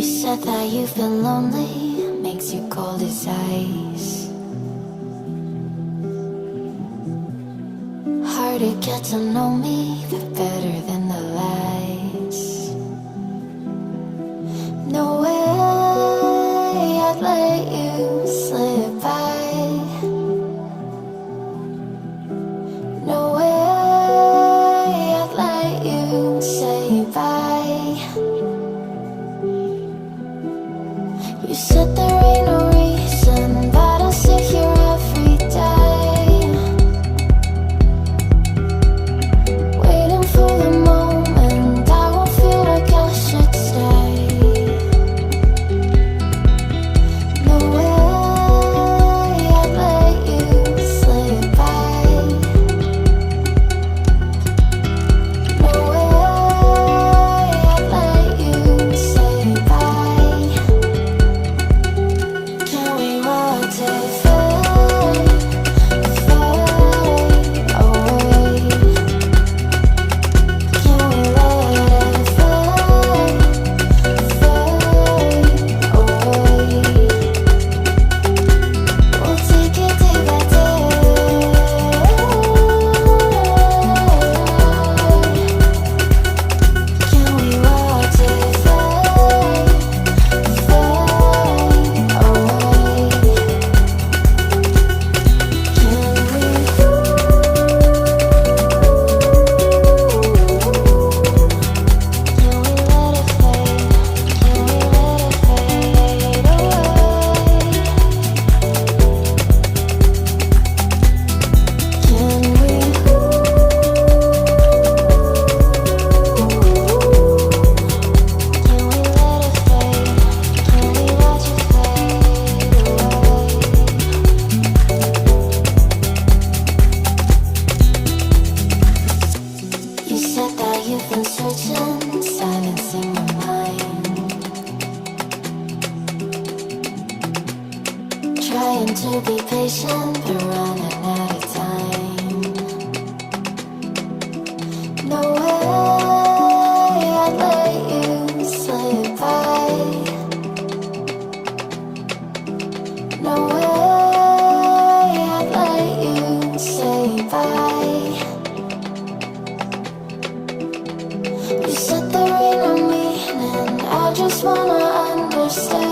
said that you feel lonely, makes you cold as ice. Hard to get to know me, but better than the lies. No way I'd let you slip by. No way I'd let you say bye. You said there ain't no reason, but I'll sit here every day, waiting for the moment I won't feel like I should stay. No way I'd let you slip by. No way I'd let you say bye. Can we watch it fade, fade away? Can we let it fade, fade away? We'll take it day by day. Can we watch it fade, fade away? You said that you've been searching, silencing your mind, trying to be patient, but running out of time. No way I'd let you slip by. No way I'd let you say bye. You said there ain't no meaning, I just wanna understand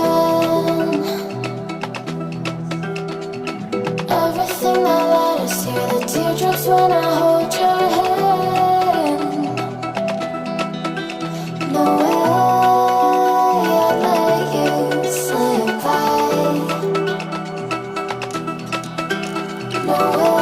everything that led us here, the teardrops when I hold your hand. No way I'd let you slip by. No way